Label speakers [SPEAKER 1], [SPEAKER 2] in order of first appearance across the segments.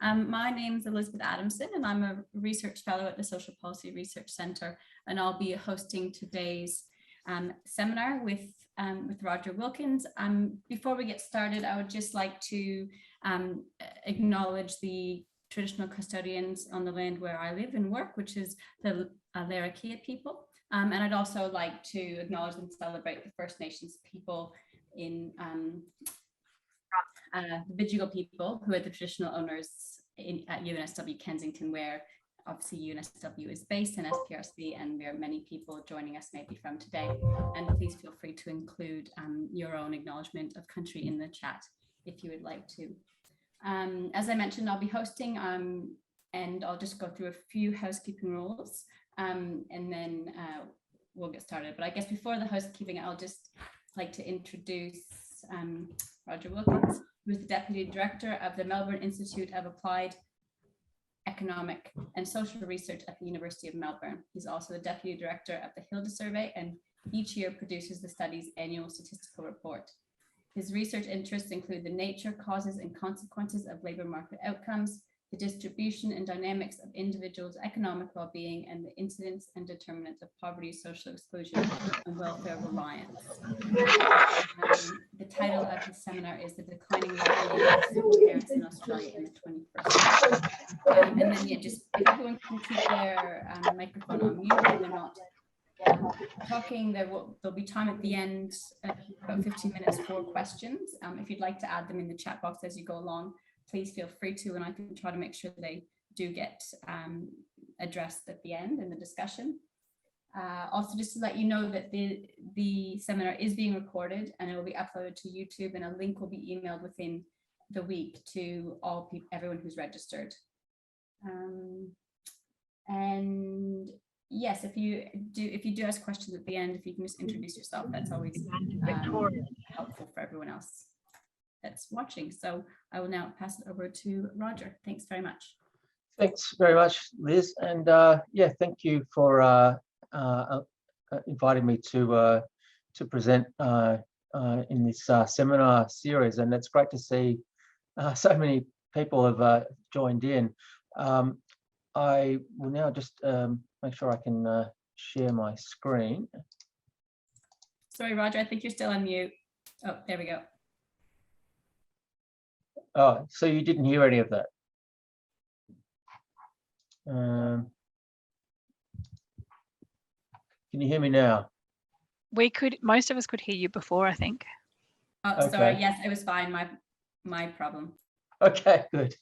[SPEAKER 1] My name is Elizabeth Adamson, and I'm a research fellow at the Social Policy Research Centre, and I'll be hosting today's seminar with Roger Wilkins. Before we get started, I would just like to acknowledge the traditional custodians on the land where I live and work, which is the Larrakia people. And I'd also like to acknowledge and celebrate the First Nations people in the Bidjigal people, who are the traditional owners at UNSW Kensington, where obviously UNSW is based in SPRC, and where many people joining us maybe from today. And please feel free to include your own acknowledgement of country in the chat if you would like to. As I mentioned, I'll be hosting and I'll just go through a few housekeeping rules and then we'll get started. But I guess before the housekeeping, I'll just like to introduce Roger Wilkins, who is the Deputy Director of the Melbourne Institute of Applied Economic and Social Research at the University of Melbourne. He's also the Deputy Director of the Hilda Survey, and each year produces the study's annual statistical report. His research interests include the nature, causes, and consequences of labour market outcomes, the distribution and dynamics of individuals' economic well-being, and the incidence and determinants of poverty, social exclusion, and welfare reliance. The title of his seminar is The Declining Well-being of Single Parents in Australia in the 21st Century. And then, yeah, just if everyone can keep their microphone on mute when they're not talking, there'll be time at the end, about 15 minutes for questions. If you'd like to add them in the chat box as you go along, please feel free to, and I can try to make sure they do get addressed at the end in the discussion. Also, just to let you know that the seminar is being recorded and it will be uploaded to YouTube, and a link will be emailed within the week to everyone who's registered. And yes, if you do ask questions at the end, if you can just introduce yourself, that's always helpful for everyone else that's watching. So I will now pass it over to Roger. Thanks very much.
[SPEAKER 2] Thanks very much, Liz. And yeah, thank you for inviting me to present in this seminar series. And it's great to see so many people have joined in. I will now just make sure I can share my screen.
[SPEAKER 1] Sorry, Roger, I think you're still on mute. Oh, there we go.
[SPEAKER 2] Oh, so you didn't hear any of that? Can you hear me now?
[SPEAKER 3] We could, most of us could hear you before, I think.
[SPEAKER 1] Oh, okay. Sorry, yes, it was fine, my problem.
[SPEAKER 2] Okay, good.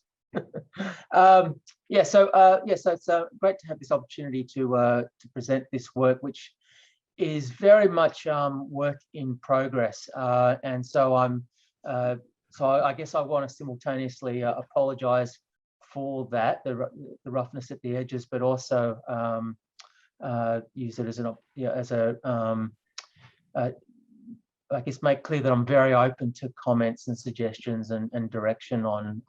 [SPEAKER 2] Yeah, so it's great to have this opportunity to present this work, which is very much work in progress, and so I guess I want to simultaneously apologise for that, the roughness at the edges, but also use it as I guess make clear that I'm very open to comments and suggestions and direction on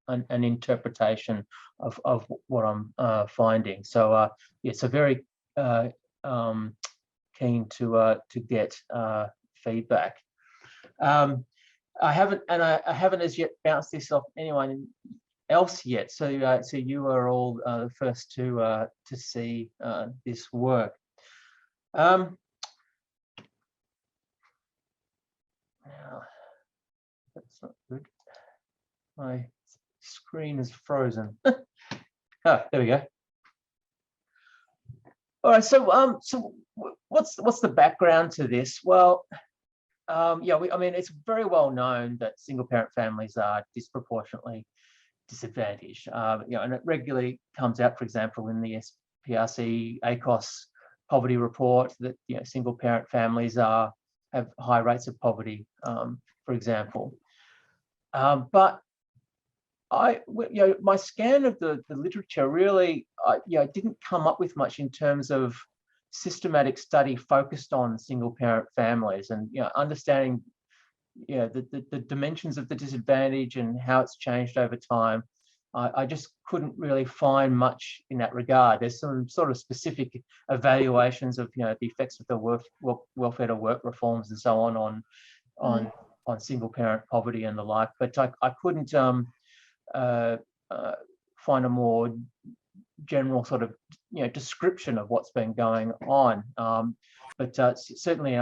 [SPEAKER 2] an interpretation of what I'm finding. So yeah, so very keen to get feedback. I haven't as yet bounced this off anyone else yet. So so you are all the first to see this work. Now, that's not good. My screen is frozen. Oh, there we go. All right. So so what's the background to this? Well, yeah, I mean, it's very well known that single-parent families are disproportionately disadvantaged. You know, and it regularly comes out, for example, in the SPRC ACOS poverty report that single-parent families have high rates of poverty, for example. But my scan of the literature really, didn't come up with much in terms of systematic study focused on single-parent families, and understanding the dimensions of the disadvantage and how it's changed over time. I just couldn't really find much in that regard. There's some sort of specific evaluations of the effects of the welfare to work reforms and so on single-parent poverty and the like, but I couldn't find a more general sort of description of what's been going on. But certainly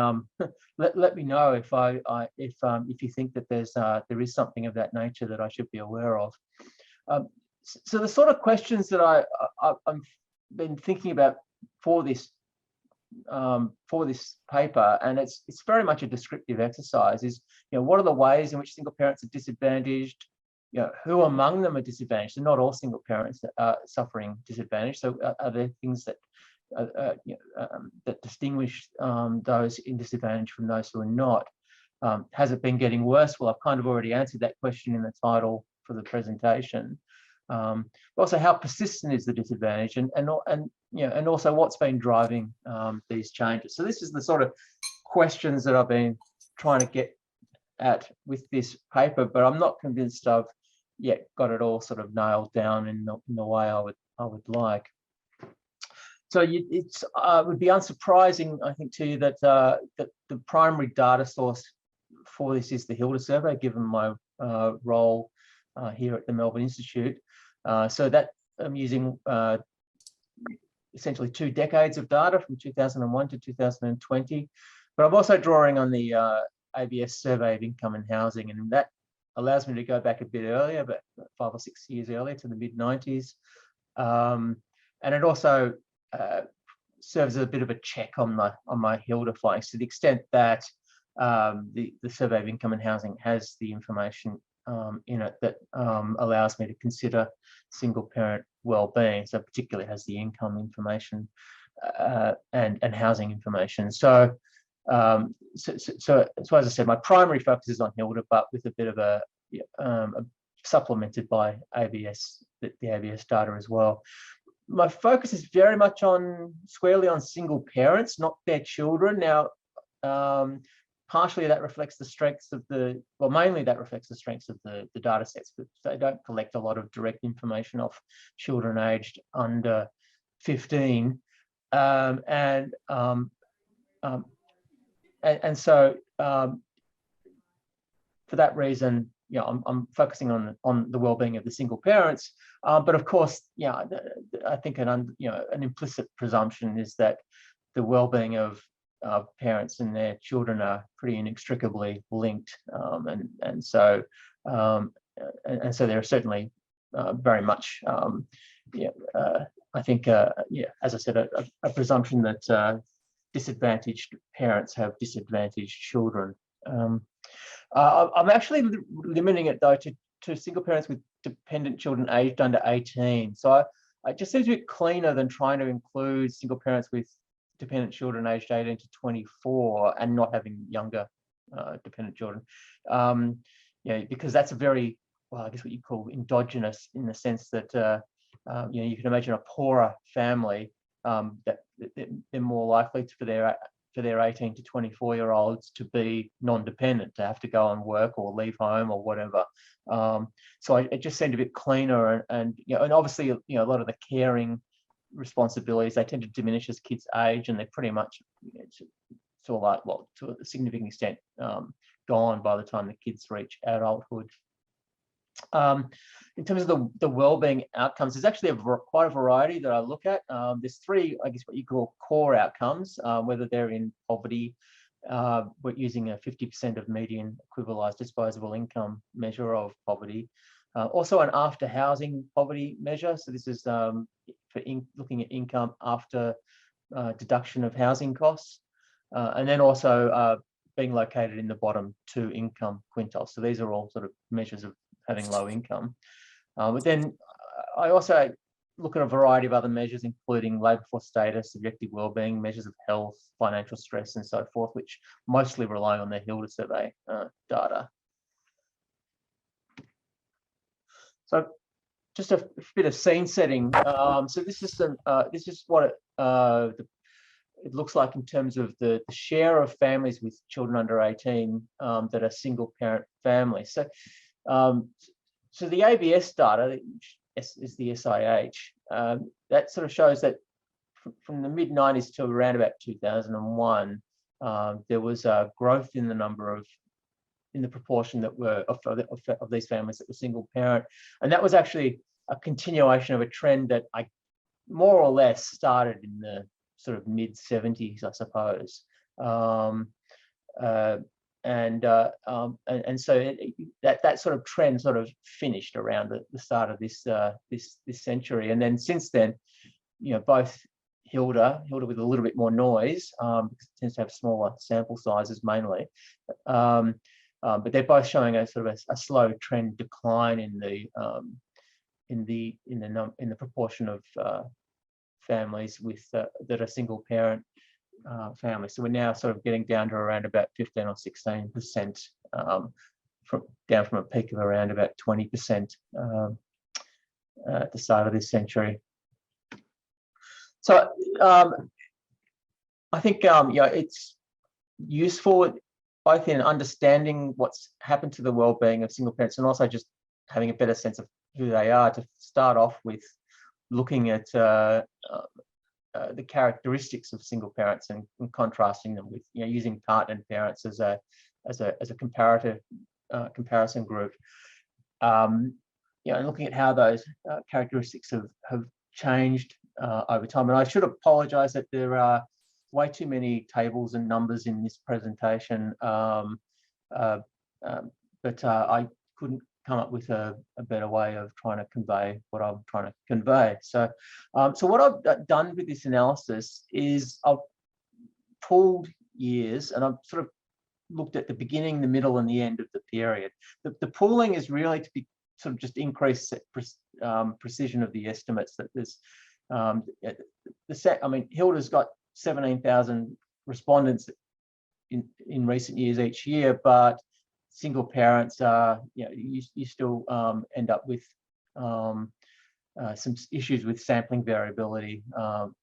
[SPEAKER 2] let me know if if you think that there is something of that nature that I should be aware of. So the sort of questions that I've been thinking about for this paper, and it's very much a descriptive exercise, is what are the ways in which single parents are disadvantaged? Who among them are disadvantaged? So not all single parents are suffering disadvantage. So are there things that that distinguish those in disadvantage from those who are not? Has it been getting worse? Well, I've kind of already answered that question in the title for the presentation. Also, how persistent is the disadvantage, and also what's been driving these changes? So this is the sort of questions that I've been trying to get at with this paper, but I'm not convinced I've yet got it all sort of nailed down in the way I would like. So it would be unsurprising, I think, to you that that the primary data source for this is the Hilda survey, given my role here at the Melbourne Institute. So that I'm using essentially 2 decades of data from 2001 to 2020, but I'm also drawing on the ABS survey of income and housing, and that allows me to go back a bit earlier, but 5 or 6 years earlier, to the mid-90s. And it also serves as a bit of a check on my Hilda findings, to the extent that the survey of income and housing has the information in it that allows me to consider single parent wellbeing. So particularly has the income information and housing information. So as I said, my primary focus is on Hilda, but with a bit of a supplemented by ABS, the ABS data as well. My focus is very much squarely on single parents, not their children. Now, partially that reflects the strengths of mainly that reflects the strengths of the data sets, but they don't collect a lot of direct information off children aged under 15. And so for that reason, I'm focusing on the well-being of the single parents. But of course, I think an implicit presumption is that the well-being of parents and their children are pretty inextricably linked, and so there are certainly very much, I think, as I said, a presumption that disadvantaged parents have disadvantaged children. I'm actually limiting it though to single parents with dependent children aged under 18. So it just seems a bit cleaner than trying to include single parents with dependent children aged 18 to 24 and not having younger dependent children. Because that's a very, well, I guess what you call endogenous, in the sense that you can imagine a poorer family that they're more likely for their 18 to 24-year-olds to be non-dependent, to have to go and work or leave home or whatever. So it just seemed a bit cleaner, and obviously a lot of the caring responsibilities, they tend to diminish as kids age, and they're pretty much to a significant extent gone by the time the kids reach adulthood. In terms of the wellbeing outcomes, there's actually quite a variety that I look at. There's 3, I guess, what you call core outcomes, whether they're in poverty. We're using a 50% of median equivalized disposable income measure of poverty. Also an after housing poverty measure. So this is for looking at income after deduction of housing costs. And then also being located in the bottom 2 income quintiles. So these are all sort of measures of having low income. But then I also look at a variety of other measures, including labour force status, subjective wellbeing, measures of health, financial stress, and so forth, which mostly rely on the Hilda survey data. So just a bit of scene setting. So this is what it looks like in terms of the share of families with children under 18 that are single parent families. So the ABS data, which is the SIH, that sort of shows that from the mid-90s to around about 2001, there was a growth in the proportion that were of these families that were single parent, and that was actually a continuation of a trend that I more or less started in the sort of mid 70s, I suppose. And so that sort of trend sort of finished around the start of this century, and then since then, both Hilda with a little bit more noise, because it tends to have smaller sample sizes mainly, but they're both showing a sort of a slow trend decline in the proportion of families with that are single parent families. So we're now sort of getting down to around about 15 or 16%, down from a peak of around about 20% at the start of this century. So I think it's useful both in understanding what's happened to the well-being of single parents and also just having a better sense of who they are, to start off with looking at the characteristics of single parents and contrasting them with using partnered parents as a comparative comparison group, and looking at how those characteristics have changed over time. And I should apologize that there are way too many tables and numbers in this presentation, but I couldn't come up with a better way of trying to convey what I'm trying to convey. So what I've done with this analysis is I've pulled years and I've sort of looked at the beginning, the middle, and the end of the period. The pooling is really to be sort of just increase precision of the estimates. That there's Hilda's got 17,000 respondents in recent years each year, but single parents are, you still end up with some issues with sampling variability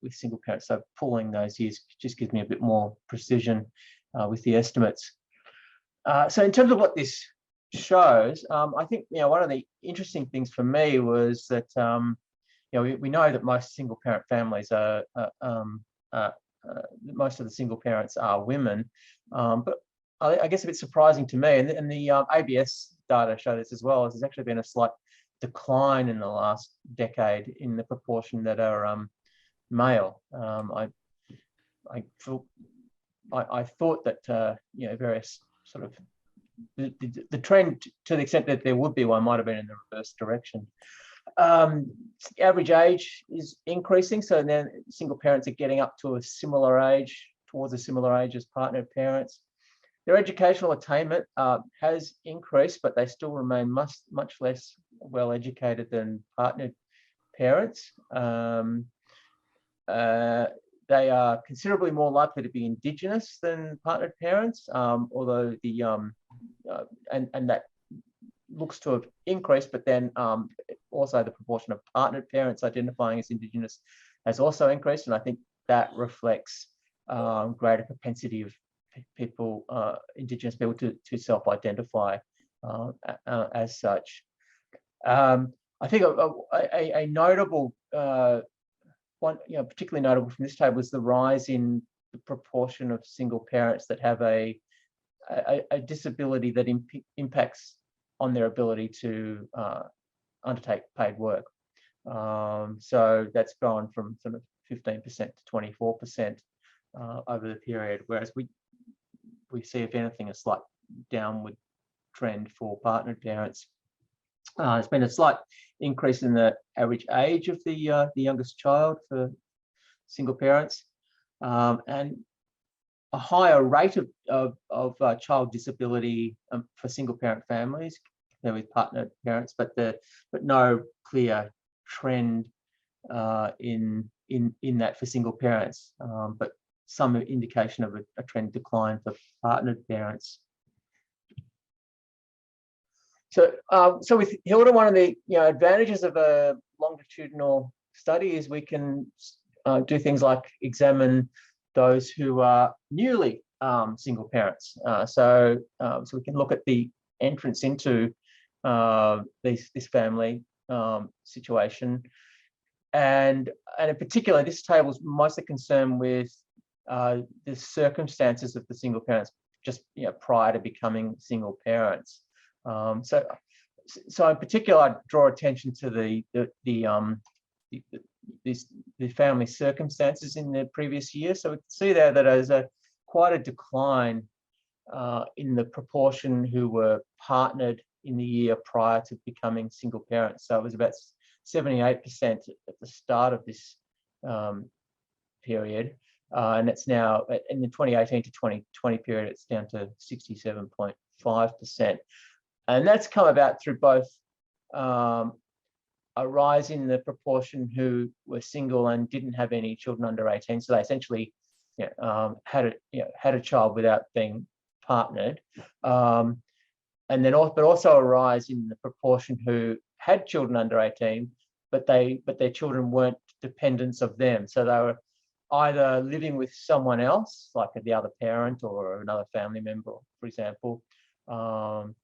[SPEAKER 2] with single parents. So pulling those years just gives me a bit more precision with the estimates. So in terms of what this shows, I think one of the interesting things for me was that we know that most single parent families are most of the single parents are women, but I guess a bit surprising to me, and the ABS data show this as well, is there's actually been a slight decline in the last decade in the proportion that are male. I thought that various sort of the trend, to the extent that there would be one, might have been in the reverse direction. Average age is increasing, so then single parents are getting up to a similar age, towards a similar age as partnered parents. Their educational attainment has increased, but they still remain much less well educated than partnered parents. They are considerably more likely to be Indigenous than partnered parents, although and that looks to have increased, but then also the proportion of partnered parents identifying as Indigenous has also increased, and I think that reflects greater propensity of people, Indigenous people, to self-identify as such. I think a notable one, particularly notable from this table, is the rise in the proportion of single parents that have a disability that impacts on their ability to undertake paid work. So that's gone from sort of 15% to 24% over the period, whereas we see, if anything, a slight downward trend for partnered parents. There's been a slight increase in the average age of the youngest child for single parents, and a higher rate of child disability for single parent families compared with partnered parents, but no clear trend in that for single parents, but some indication of a trend decline for partnered parents. So with Hilda, one of the advantages of a longitudinal study is we can do things like examine those who are newly single parents. So we can look at the entrance into this family situation, and in particular, this table is mostly concerned with the circumstances of the single parents just prior to becoming single parents. So So in particular, I draw attention to the family circumstances in the previous year. So we can see there that there's quite a decline in the proportion who were partnered in the year prior to becoming single parents. So it was about 78% at the start of this period, and it's now in the 2018 to 2020 period, it's down to 67.5%, and that's come about through both a rise in the proportion who were single and didn't have any children under 18. So they essentially had a child without being partnered, and then but also a rise in the proportion who had children under 18, but their children weren't dependents of them. So they were either living with someone else, like the other parent or another family member, for example, or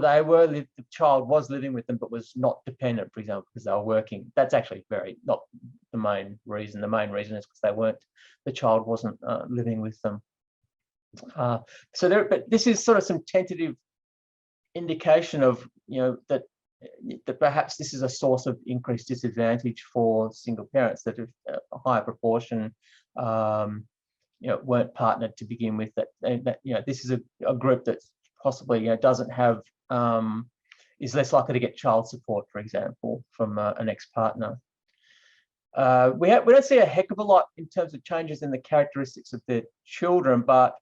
[SPEAKER 2] the child was living with them but was not dependent, for example, because they were working. That's actually not the main reason. The main reason is because the child wasn't living with them. But this is sort of some tentative indication of that perhaps this is a source of increased disadvantage for single parents, that if a higher proportion weren't partnered to begin with, that this is a group that possibly doesn't have is less likely to get child support, for example, from an ex-partner. We don't see a heck of a lot in terms of changes in the characteristics of the children, but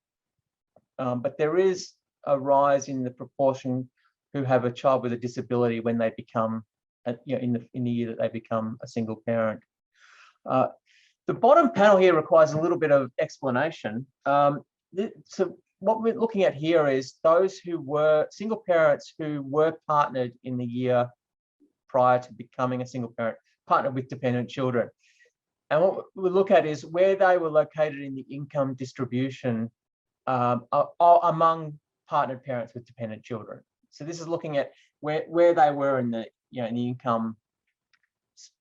[SPEAKER 2] there is a rise in the proportion who have a child with a disability when they become, in the year that they become a single parent. The bottom panel here requires a little bit of explanation. So what we're looking at here is those who were single parents who were partnered in the year prior to becoming a single parent, partnered with dependent children. And what we look at is where they were located in the income distribution among partnered parents with dependent children. So this is looking at where they were in the in the income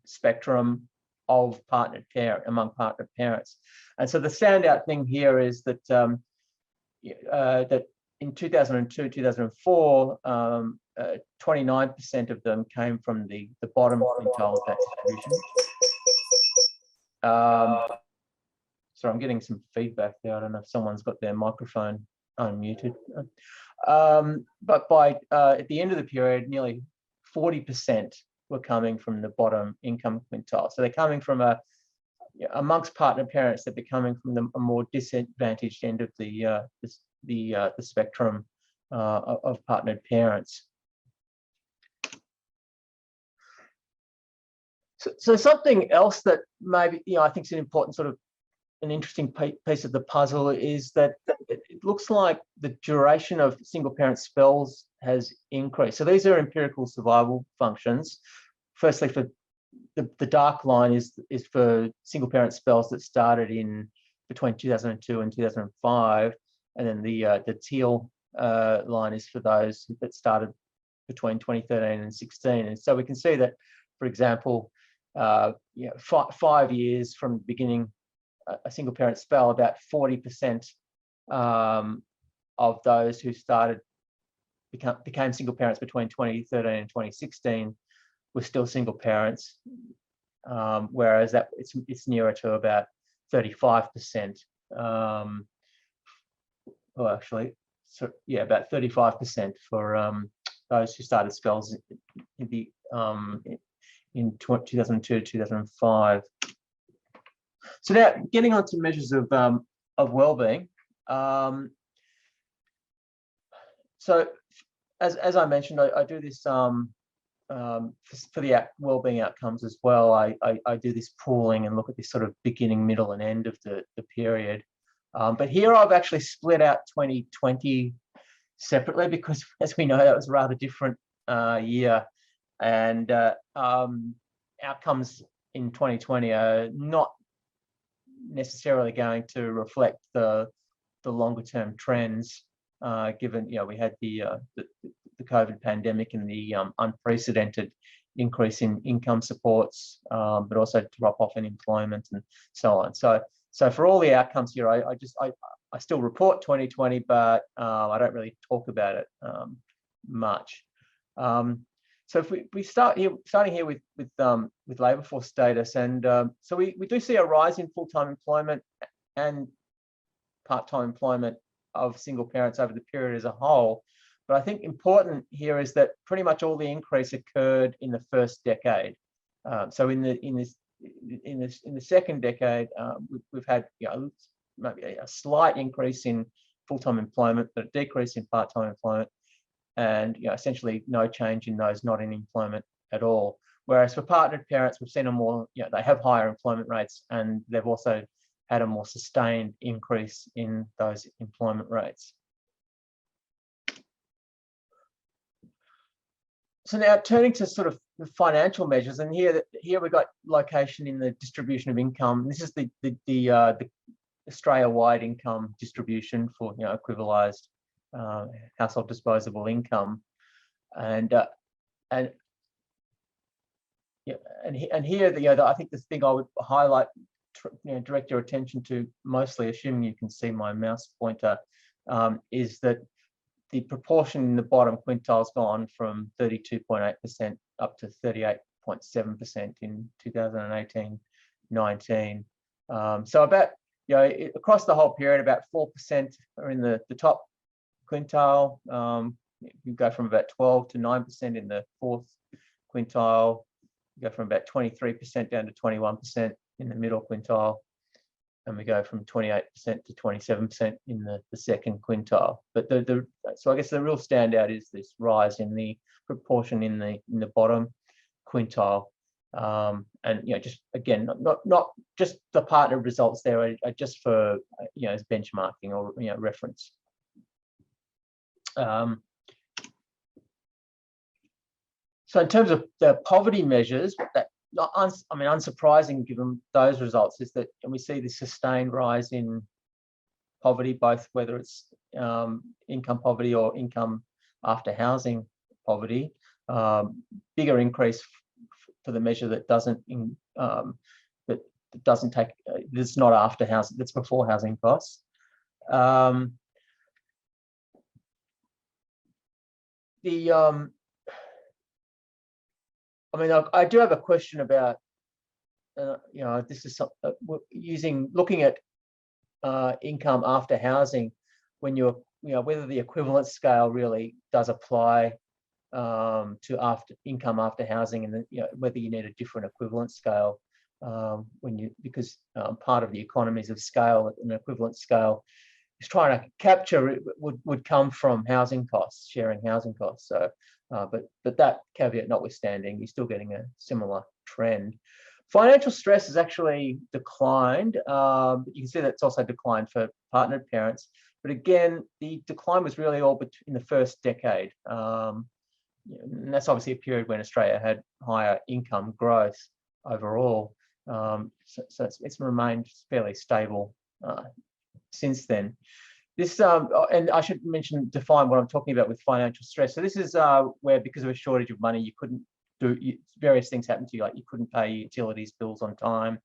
[SPEAKER 2] spectrum of among partnered parents. And so the standout thing here is that that in 2002, 2004, 29% of them came from the bottom quintile of that distribution. So I'm getting some feedback there. I don't know if someone's got their microphone unmuted. But by at the end of the period, nearly 40% were coming from the bottom income quintile. So they're coming from amongst partner parents, they're becoming from a more disadvantaged end of the spectrum of partnered parents. So something else that maybe I think is an important sort of an interesting piece of the puzzle is that it looks like the duration of single parent spells has increased. So these are empirical survival functions. Firstly, for the dark line is for single parent spells that started between 2002 and 2005, and then the teal line is for those that started between 2013 and 16. And so we can see that, for example, 5 years from the beginning a single parent spell, about 40% of those who became single parents between 2013 and 2016 were still single parents, whereas it's nearer to about 35%. Well, actually, so yeah, about 35% for those who started spells in 2002 to 2005. So now, getting on to measures of well-being. So, as I mentioned, I do this for the well-being outcomes as well. I do this pooling and look at this sort of beginning, middle, and end of the period. But here I've actually split out 2020 separately because, as we know, that was a rather different year, and outcomes in 2020 are not necessarily going to reflect the longer term trends, given we had the COVID pandemic and the unprecedented increase in income supports, but also drop off in employment and so on. So for all the outcomes here, I still report 2020, but I don't really talk about it much. So if we starting here with labour force status, and so we do see a rise in full-time employment and part-time employment of single parents over the period as a whole. But I think important here is that pretty much all the increase occurred in the first decade. So in the second decade, we've had maybe a slight increase in full-time employment, but a decrease in part-time employment, and essentially no change in those not in employment at all. Whereas for partnered parents, we've seen a more, they have higher employment rates, and they've also had a more sustained increase in those employment rates. So now turning to sort of the financial measures, and here we've got location in the distribution of income. This is the Australia-wide income distribution for equivalized household disposable income, and here I think the thing I would highlight, direct your attention to, mostly assuming you can see my mouse pointer, is that the proportion in the bottom quintile has gone from 32.8% up to 38.7% in 2018-19. So about, across the whole period, about 4% are in the top quintile. You go from about 12 to 9% in the fourth quintile. You go from about 23% down to 21% in the middle quintile, and we go from 28% to 27% in the second quintile. But so I guess the real standout is this rise in the proportion in the bottom quintile, and just again, not just the partner results there are just for as benchmarking or reference. So in terms of the poverty measures, unsurprising given those results is that, and we see this sustained rise in poverty, both whether it's income poverty or income after housing poverty. Bigger increase for the measure that doesn't take, that's not after housing, that's before housing costs. I do have a question about, this is looking at income after housing, when you're, whether the equivalence scale really does apply to income after housing, and whether you need a different equivalence scale because part of the economies of scale, an equivalence scale is trying to capture would come from housing costs, sharing housing costs. So, but that caveat notwithstanding, you're still getting a similar trend. Financial stress has actually declined. But you can see that's also declined for partnered parents. But again, the decline was really all in the first decade. And that's obviously a period when Australia had higher income growth overall. So it's remained fairly stable since then. This and I should define what I'm talking about with financial stress. So this is where, because of a shortage of money, you couldn't do various things happened to you, like you couldn't pay utilities bills on time,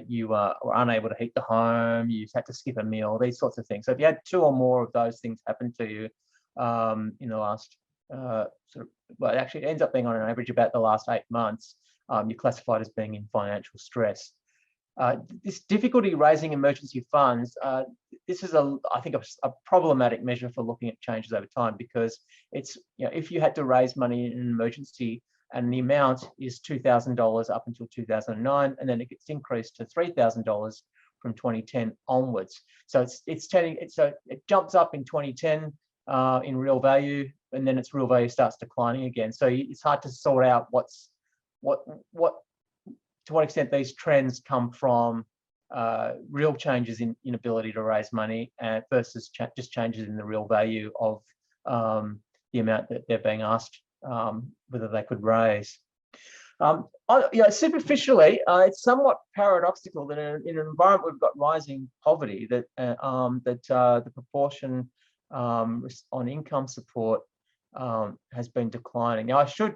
[SPEAKER 2] you were unable to heat the home, you had to skip a meal, these sorts of things. So if you had two or more of those things happen to you in the last well, it actually ends up being on an average about the last 8 months, you're classified as being in financial stress. This difficulty raising emergency funds, this is I think a problematic measure for looking at changes over time, because it's, if you had to raise money in an emergency and the amount is $2,000 up until 2009, and then it gets increased to $3,000 from 2010 onwards. So it jumps up in 2010 in real value, and then its real value starts declining again. So it's hard to sort out to what extent these trends come from real changes in inability to raise money versus just changes in the real value of the amount that they're being asked whether they could raise. Superficially, it's somewhat paradoxical that in an environment where we've got rising poverty, that the proportion on income support has been declining. Now, I should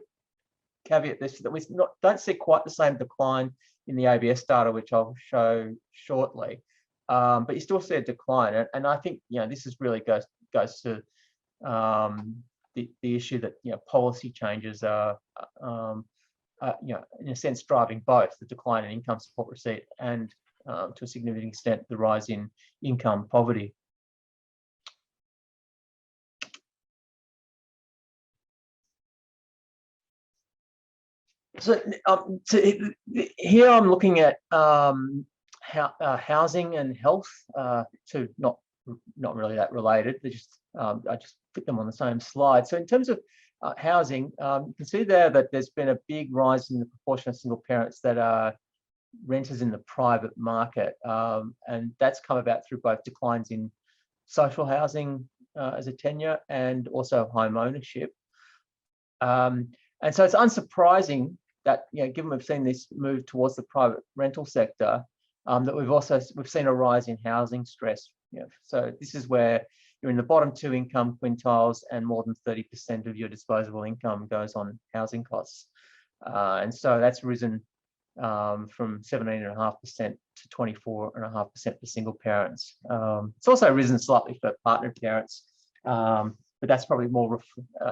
[SPEAKER 2] caveat this that we don't see quite the same decline in the ABS data, which I'll show shortly, but you still see a decline, and I think this is really goes to the issue that policy changes are in a sense driving both the decline in income support receipt and to a significant extent the rise in income poverty. So, here I'm looking at housing and health, two not really that related. They just I just put them on the same slide. So in terms of housing, you can see there that there's been a big rise in the proportion of single parents that are renters in the private market, and that's come about through both declines in social housing as a tenure and also home ownership. And so it's unsurprising that, given we've seen this move towards the private rental sector, that we've seen a rise in housing stress. So this is where you're in the bottom two income quintiles and more than 30% of your disposable income goes on housing costs. And so that's risen from 17.5% to 24.5% for single parents. It's also risen slightly for partnered parents, but that's probably more,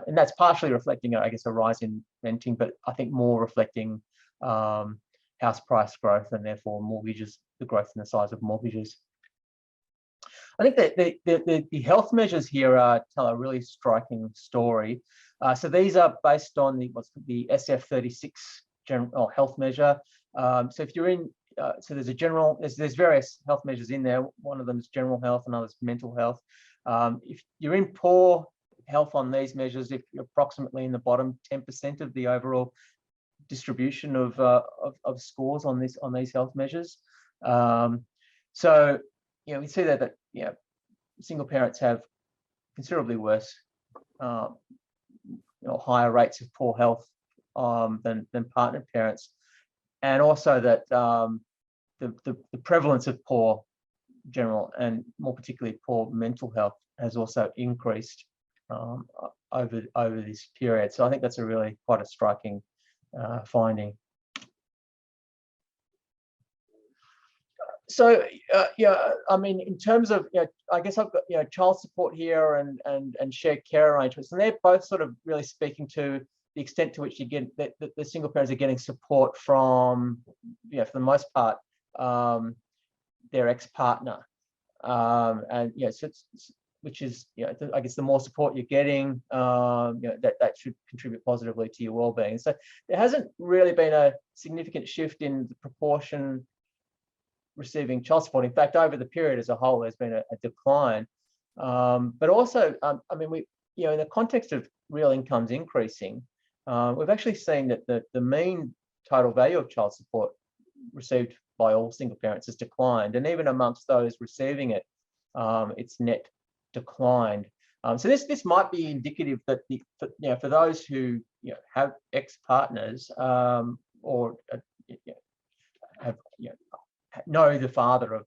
[SPEAKER 2] and that's partially reflecting, I guess, a rise in renting, but I think more reflecting house price growth and therefore mortgages, the growth in the size of mortgages. I think that the health measures here tell a really striking story. So these are based on the SF36 general health measure. So if you're in, so there's various health measures in there. One of them is general health, another is mental health. If you're in poor health on these measures, if you're approximately in the bottom 10% of the overall distribution of scores on these health measures. So we see that single parents have considerably worse, higher rates of poor health than partnered parents, and also that the prevalence of poor general and more particularly poor mental health has also increased over this period. So I think that's quite a striking finding. So I mean, in terms of I guess I've got child support here and shared care arrangements, and they're both sort of really speaking to the extent to which you get that the single parents are getting support from for the most part their ex-partner, and so which is I guess the more support you're getting, that should contribute positively to your well-being. So there hasn't really been a significant shift in the proportion receiving child support. In fact, over the period as a whole, there's been a decline. But also, I mean, we in the context of real incomes increasing, we've actually seen that the mean total value of child support received by all single parents has declined, and even amongst those receiving it, it's net declined. So this might be indicative that for those who have ex-partners or have know the father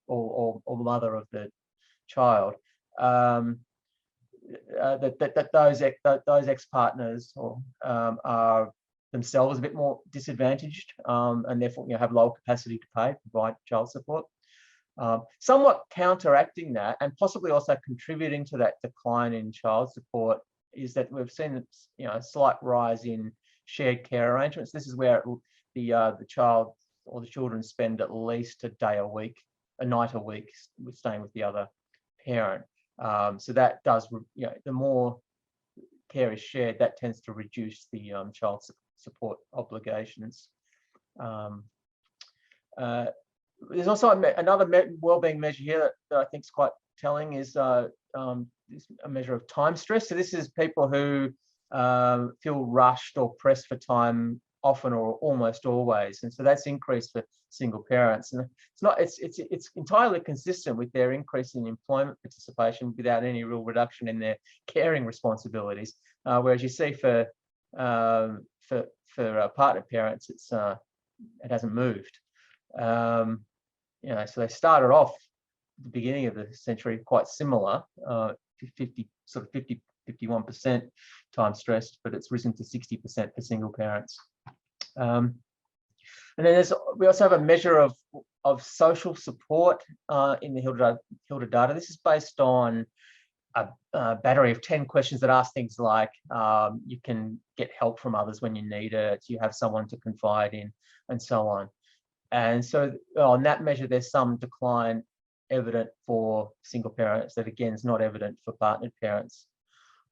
[SPEAKER 2] or mother of the child, that those ex-partners are themselves a bit more disadvantaged, and therefore have lower capacity to provide child support. Somewhat counteracting that, and possibly also contributing to that decline in child support, is that we've seen a slight rise in shared care arrangements. This is where the child or the children spend at least a night a week staying with the other parent. So that does, the more care is shared, that tends to reduce the child support obligations. There's also another wellbeing measure here that I think is quite telling, is a measure of time stress. So this is people who feel rushed or pressed for time often or almost always, and so that's increased for single parents. And it's entirely consistent with their increase in employment participation without any real reduction in their caring responsibilities. Whereas you see for partnered parents, it hasn't moved. So they started off at the beginning of the century quite similar, 51% time stressed, but it's risen to 60% for single parents. And then we also have a measure of social support in the Hilda data. This is based on a battery of 10 questions that ask things like, you can get help from others when you need it, you have someone to confide in, and so on. And so on that measure, there's some decline evident for single parents that, again, is not evident for partnered parents.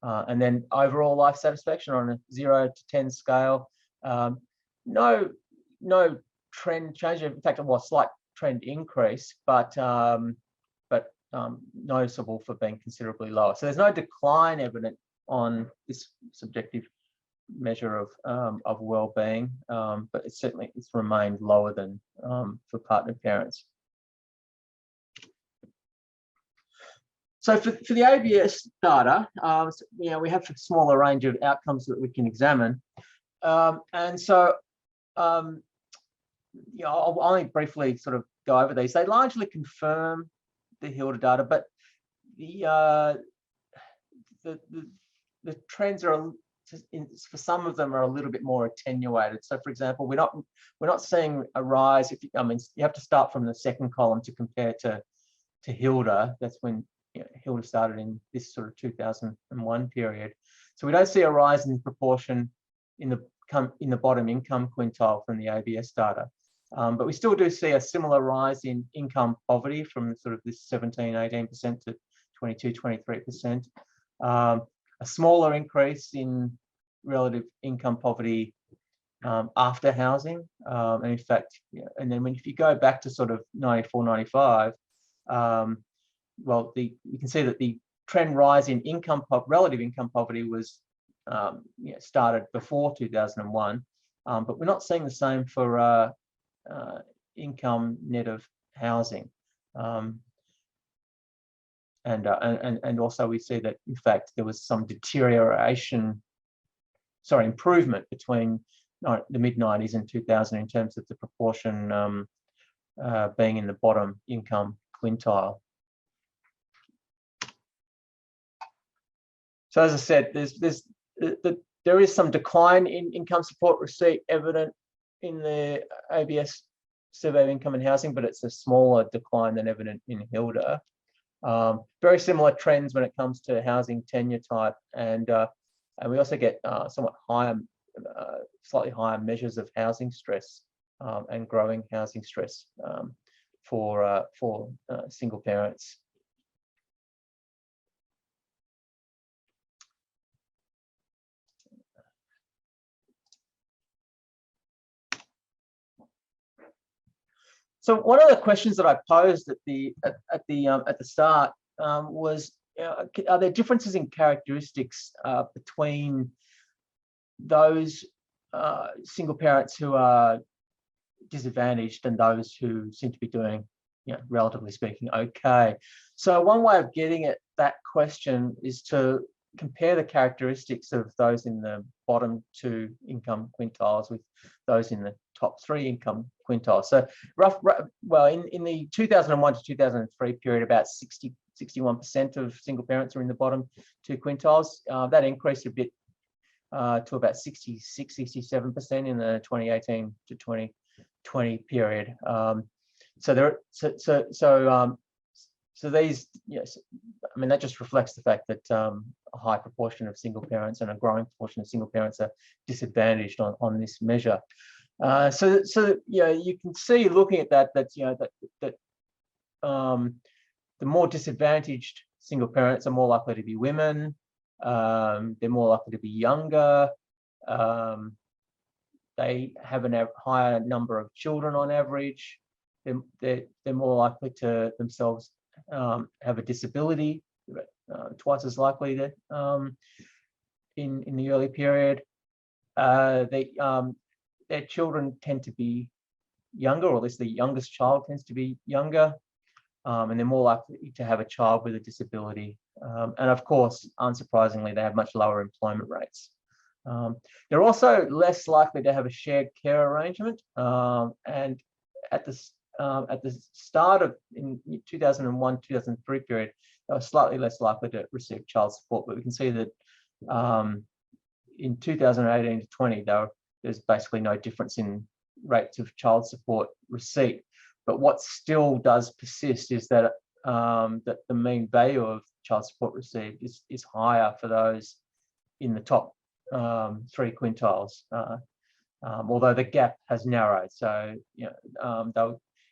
[SPEAKER 2] And then overall life satisfaction on a 0 to 10 scale, no trend change. In fact, a slight trend increase, but noticeable for being considerably lower. So there's no decline evident on this subjective measure of well-being, but it's remained lower than for partnered parents. So for the ABS data, we have a smaller range of outcomes that we can examine, and so I'll only briefly sort of go over these. They largely confirm the Hilda data, but the trends are, for some of them, are a little bit more attenuated. So, for example, we're not seeing a rise. You have to start from the second column to compare to Hilda. That's when Hilda started in this sort of 2001 period. So we don't see a rise in proportion in the bottom income quintile from the ABS data. But we still do see a similar rise in income poverty from sort of this 17-18% to 22-23%. A smaller increase in relative income poverty after housing. And in fact, and then if you go back to sort of 94, 95, you can see that the trend rise in relative income poverty was started before 2001, but we're not seeing the same for income net of housing, and also we see that in fact there was some improvement between the mid-90s and 2000 in terms of the proportion being in the bottom income quintile. So as I said, there is some decline in income support receipt evident in the ABS survey of income and housing, but it's a smaller decline than evident in Hilda. Very similar trends when it comes to housing tenure type, and we also get somewhat higher, slightly higher measures of housing stress and growing housing stress for single parents. So one of the questions that I posed at the start was, are there differences in characteristics between those single parents who are disadvantaged and those who seem to be doing, relatively speaking, okay? So one way of getting at that question is to compare the characteristics of those in the bottom 2 income quintiles with those in the top 3 income quintiles. So in the 2001 to 2003 period, about 61% of single parents are in the bottom 2 quintiles. That increased a bit to about 66, 67% in the 2018 to 2020 period. So these, that just reflects the fact that a high proportion of single parents and a growing proportion of single parents are disadvantaged on this measure. So you can see, looking at that the more disadvantaged single parents are more likely to be women. They're more likely to be younger. They have a higher number of children on average. They're more likely to themselves have a disability, twice as likely that in the early period. Their children tend to be younger, or at least the youngest child tends to be younger, and they're more likely to have a child with a disability. And of course, unsurprisingly, they have much lower employment rates. They're also less likely to have a shared care arrangement, and at the start of in 2001-2003 period, they were slightly less likely to receive child support. But we can see that in 2018 to 20, there's basically no difference in rates of child support receipt. But what still does persist is that that the mean value of child support received is higher for those in the top 3 quintiles, although the gap has narrowed. So,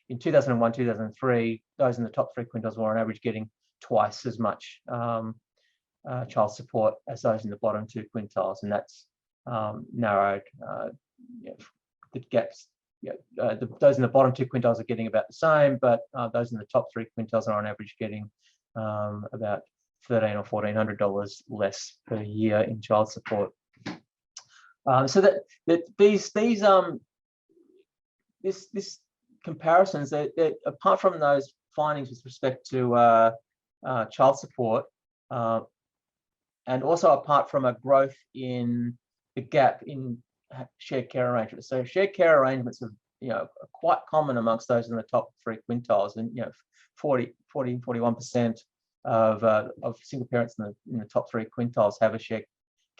[SPEAKER 2] in 2001, 2003, those in the top 3 quintiles were on average getting twice as much child support as those in the bottom 2 quintiles, and that's narrowed. The gaps, those in the bottom 2 quintiles are getting about the same, but those in the top 3 quintiles are on average getting about $1,300 or $1,400 less per year in child support. So that these comparisons, that apart from those findings with respect to child support, and also apart from a growth in the gap in shared care arrangements. So shared care arrangements are quite common amongst those in the top 3 quintiles, and 41% of single parents in the top 3 quintiles have a shared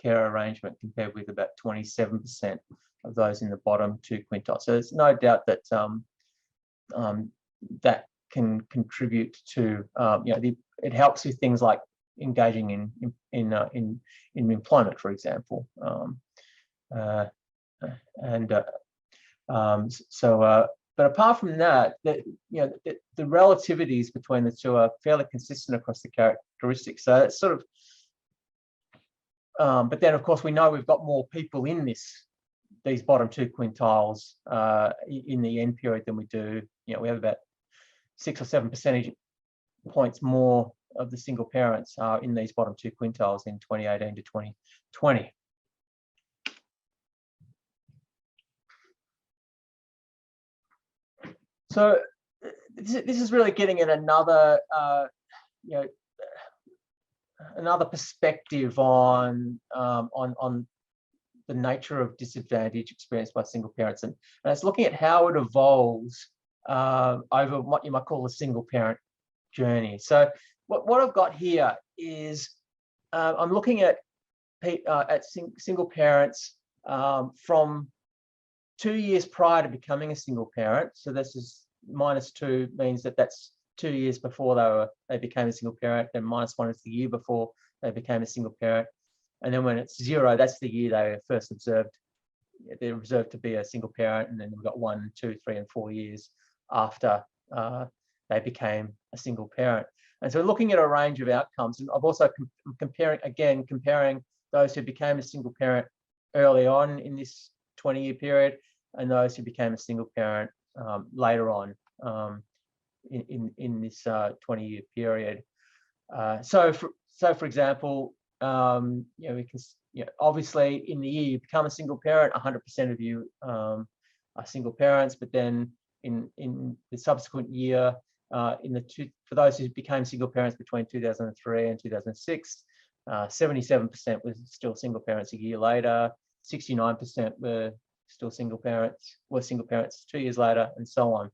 [SPEAKER 2] care arrangement, compared with about 27% of those in the bottom 2 quintiles. So there's no doubt that that can contribute to it helps with things like engaging in employment, for example. But apart from that, the relativities between the two are fairly consistent across the characteristics. So it's sort of, but then of course we know we've got more people in these bottom 2 quintiles in the end period than we do. We have about 6 or 7 percentage points more of the single parents are in these bottom 2 quintiles in 2018 to 2020. So this is really getting at another perspective on the nature of disadvantage experienced by single parents, and it's looking at how it evolves over what you might call a single parent journey. So what I've got here is I'm looking at single parents from 2 years prior to becoming a single parent. So this is -2 means that that's 2 years before they became a single parent. Then -1 is the year before they became a single parent. And then when it's 0, that's the year they were first observed. They're observed to be a single parent, and then we've got 1, 2, 3, and 4 years after they became a single parent. And so looking at a range of outcomes, and I've also comparing those who became a single parent early on in this 20-year period and those who became a single parent later on in this 20-year period. So for example, we can, obviously in the year you become a single parent, 100% of you are single parents, but then in the subsequent year, for those who became single parents between 2003 and 2006, 77% was still single parents a year later, 69% were still single parents 2 years later, and so on.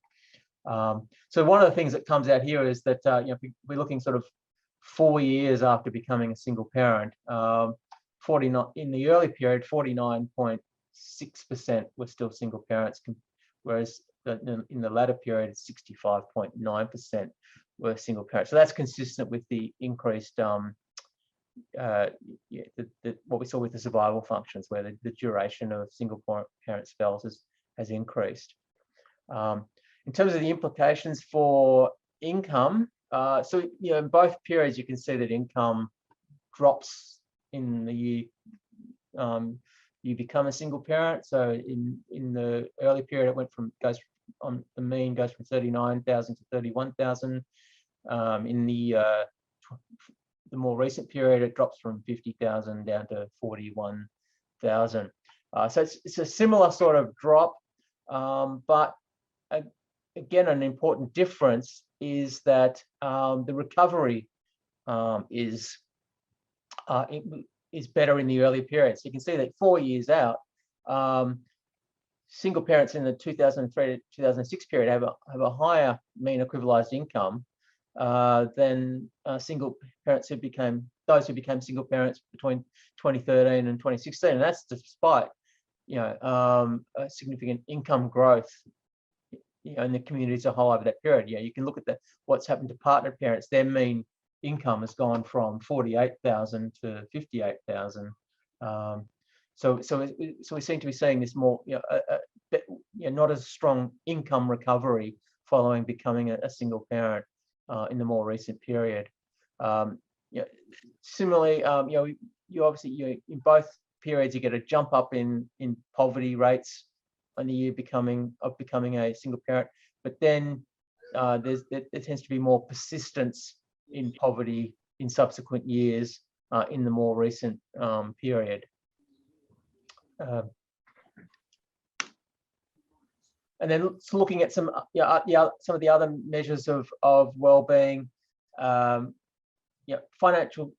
[SPEAKER 2] So one of the things that comes out here is that if we're looking sort of 4 years after becoming a single parent, 49 in the early period, 49.6% were still single parents, whereas in the latter period, 65.9% were single parents. So that's consistent with the increased what we saw with the survival functions, where the duration of single parent spells has increased. In terms of the implications for income, so in both periods you can see that income drops in the year you become a single parent. So in the early period, the mean goes from 39,000 to 31,000. In the more recent period, it drops from 50,000 down to 41,000. So it's a similar sort of drop, but again, an important difference is that the recovery is better in the early period. So you can see that 4 years out, single parents in the 2003 to 2006 period have a higher mean equivalized income than single parents who became single parents between 2013 and 2016, and that's despite a significant income growth in the community as a whole over that period. You can look at what's happened to partner parents. Their mean income has gone from 48,000 to 58,000. So we seem to be seeing this more, not as strong income recovery following becoming a single parent in the more recent period. Similarly, you obviously in both periods you get a jump up in poverty rates in the year becoming a single parent, but then there tends to be more persistence in poverty in subsequent years in the more recent period. And then looking at some of the other measures of well-being, financial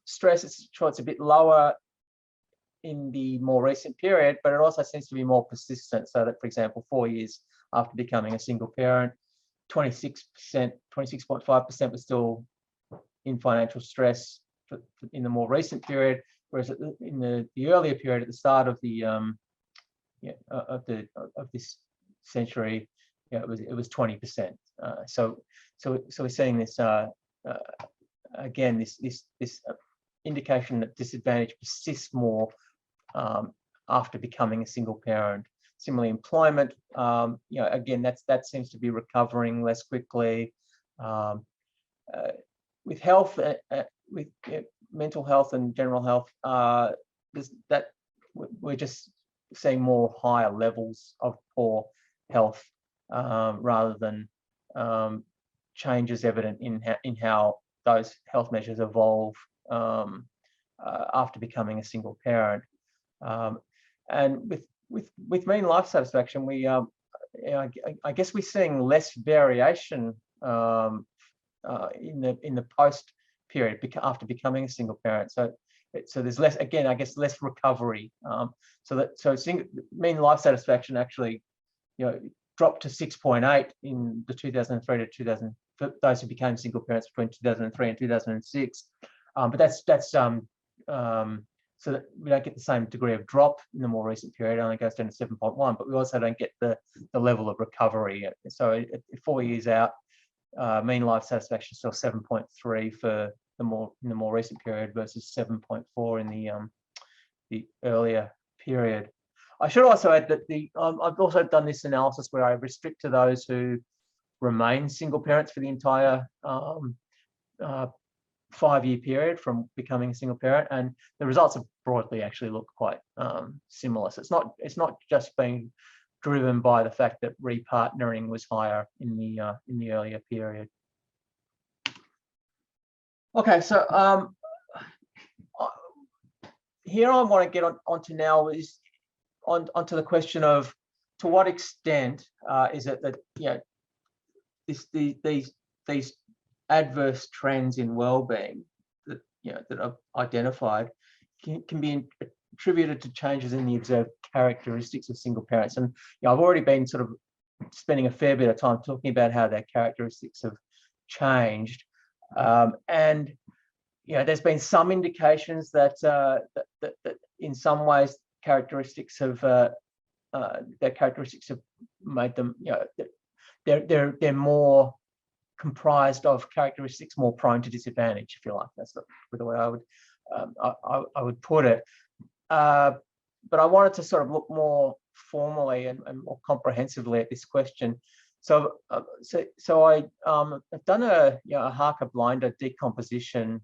[SPEAKER 2] stress. It's a bit lower in the more recent period, but it also seems to be more persistent. So that, for example, 4 years after becoming a single parent, 26.5% was still in financial stress in the more recent period, whereas in the earlier period, at the start of the of this century, it was 20%. So we're seeing this again, this indication that disadvantage persists more after becoming a single parent. Similarly, employment, again, that seems to be recovering less quickly. With health, with mental health and general health, we're just seeing more higher levels of poor health rather than changes evident in how those health measures evolve after becoming a single parent. And with mean life satisfaction, we I guess we're seeing less variation in the post period after becoming a single parent. So there's less, again, I guess, less recovery. So mean life satisfaction actually, dropped to 6.8 in the 2003 to 2000 for those who became single parents between 2003 and 2006. But that's so that we don't get the same degree of drop in the more recent period. It only goes down to 7.1, but we also don't get the level of recovery. So at 4 years out, mean life satisfaction is still 7.3 for in the more recent period versus 7.4 in the earlier period. I should also add that I've also done this analysis where I restrict to those who remain single parents for the entire 5-year period from becoming a single parent, and the results have broadly actually look quite similar. So it's not just being driven by the fact that repartnering was higher in the earlier period. Okay, so here I want to get onto now is onto the question of to what extent is it that these adverse trends in well-being that that are identified can be attributed to changes in the observed characteristics of single parents. And I've already been sort of spending a fair bit of time talking about how their characteristics have changed, and there's been some indications that that in some ways characteristics have their characteristics have made them they're more comprised of characteristics more prone to disadvantage, if you like. That's the way I would put it. But I wanted to sort of look more formally and more comprehensively at this question. So I've done a Harker blinder decomposition.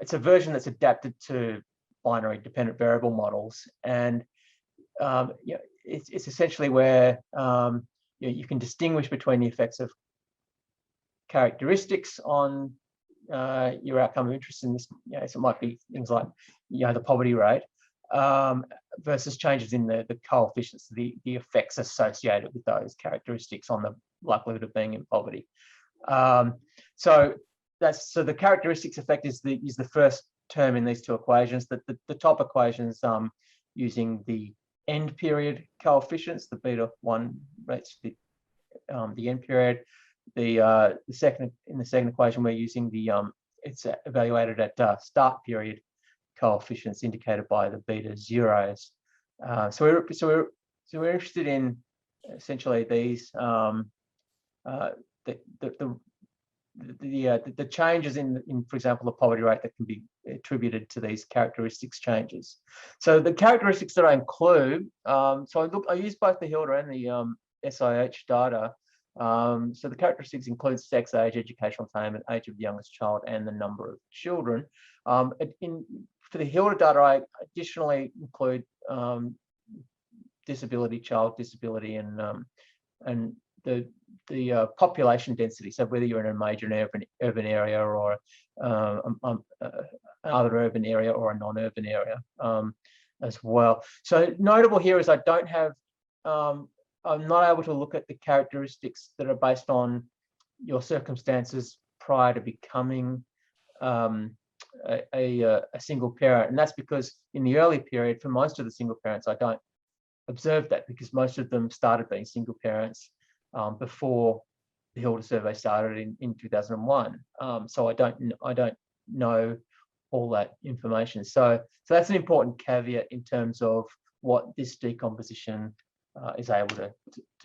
[SPEAKER 2] It's a version that's adapted to binary dependent variable models, and it's essentially where you can distinguish between the effects of characteristics on your outcome of interest in this. So it might be things like the poverty rate versus changes in the coefficients, the effects associated with those characteristics on the likelihood of being in poverty. So the characteristics effect is the first term in these two equations. The top equations using the end period coefficients, the beta 1 rates the end period. The second equation we're using it's evaluated at start period coefficients indicated by the beta zeros. So we're interested in essentially these the the changes in, for example, the poverty rate that can be attributed to these characteristics changes. So the characteristics that I include, so I use both the Hilda and the SIH data. So the characteristics include sex, age, educational attainment, age of the youngest child, and the number of children. For the Hilda data, I additionally include disability, child disability, and the population density. So whether you're in a major urban area or another urban area or a non-urban area as well. So notable here is I don't have, I'm not able to look at the characteristics that are based on your circumstances prior to becoming a single parent. And that's because in the early period, for most of the single parents, I don't observe that, because most of them started being single parents before the Hilda survey started in 2001. So I don't know all that information. So that's an important caveat in terms of what this decomposition is able to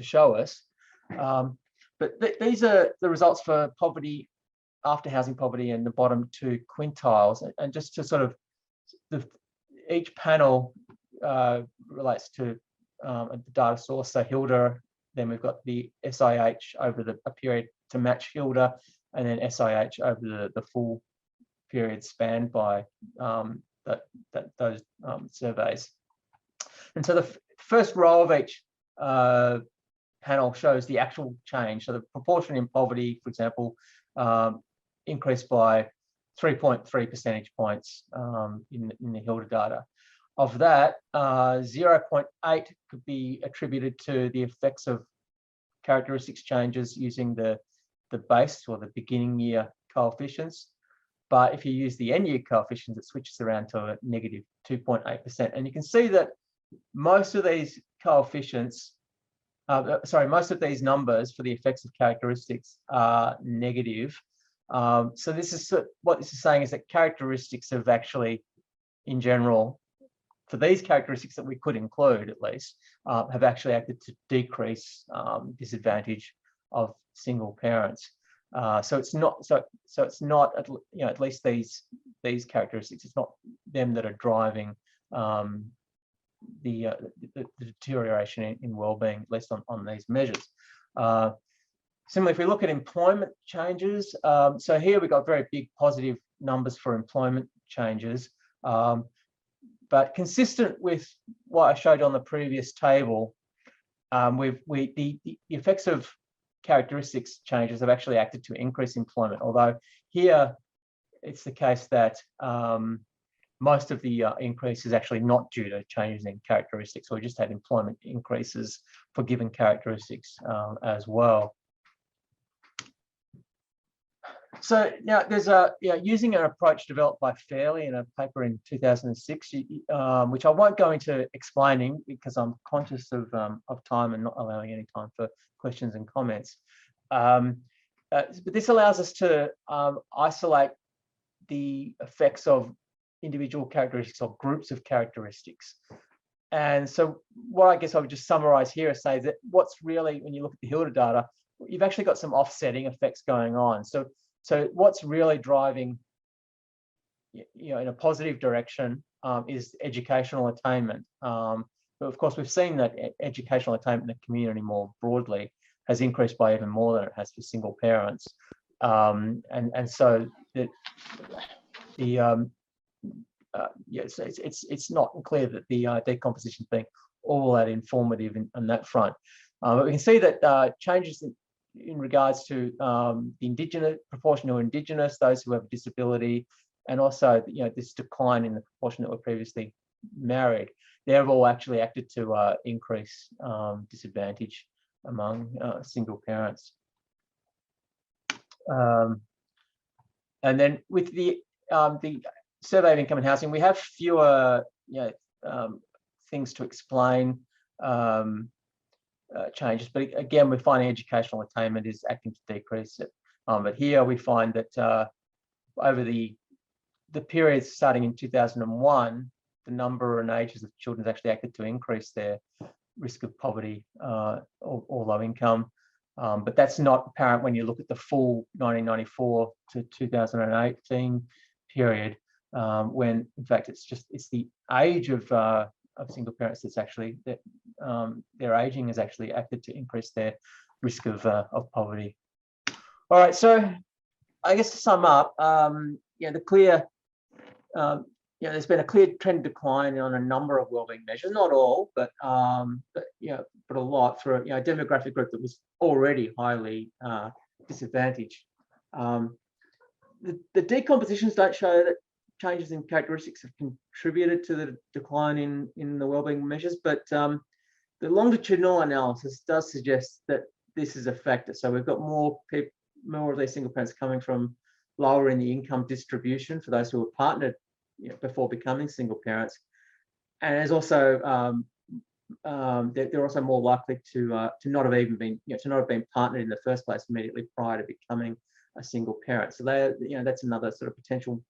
[SPEAKER 2] show us. But these are the results for poverty, after housing poverty, and the bottom two quintiles. And just to sort of, each panel relates to the data source. So Hilda, then we've got the SIH over a period to match Hilda, and then SIH over the full period spanned by those surveys. And so the first row of each panel shows the actual change. So the proportion in poverty, for example, increased by 3.3 percentage points in the Hilda data. Of that, 0.8 could be attributed to the effects of characteristics changes using the base or the beginning year coefficients. But if you use the end year coefficients, it switches around to a negative 2.8%. And you can see that most of these coefficients, most of these numbers for the effects of characteristics are negative. So this is what this is saying, is that characteristics have actually, in general, for these characteristics that we could include at least, have actually acted to decrease disadvantage of single parents. So it's not at least these characteristics, it's not them that are driving the deterioration in well-being, at least on these measures. Similarly, if we look at employment changes, so here we've got very big positive numbers for employment changes, but consistent with what I showed on the previous table, the effects of characteristics changes have actually acted to increase employment, although here it's the case that most of the increase is actually not due to changes in characteristics. So we just had employment increases for given characteristics as well. So now there's using an approach developed by Fairley in a paper in 2006, which I won't go into explaining because I'm conscious of time and not allowing any time for questions and comments. But this allows us to isolate the effects of individual characteristics or groups of characteristics. And so what I guess I would just summarize here is say that what's really, when you look at the Hilda data, you've actually got some offsetting effects going on. So what's really driving, in a positive direction is educational attainment. But of course, we've seen that educational attainment in the community more broadly has increased by even more than it has for single parents. And so it's not clear that the decomposition being all that informative on that front. But we can see that changes in regards to the Indigenous proportion who are Indigenous, those who have a disability, and also this decline in the proportion that were previously married, they've all actually acted to increase disadvantage among single parents. And then with the survey of income and housing, we have fewer things to explain changes, but again, we're finding educational attainment is acting to decrease it. But here we find that over the periods starting in 2001, the number and ages of children has actually acted to increase their risk of poverty or low income. But that's not apparent when you look at the full 1994 to 2018 period, when in fact it's the age of single parents that's actually that their aging has actually acted to increase their risk of poverty. All right, so I guess to sum up, the clear there's been a clear trend decline on a number of wellbeing measures, not all, but a lot for a demographic group that was already highly disadvantaged. The decompositions don't show that changes in characteristics have contributed to the decline in the wellbeing measures, but the longitudinal analysis does suggest that this is a factor. So we've got more of these single parents coming from lower in the income distribution for those who were partnered before becoming single parents, and there's also they're also more likely to not have even been partnered in the first place immediately prior to becoming a single parent. So that's another sort of potential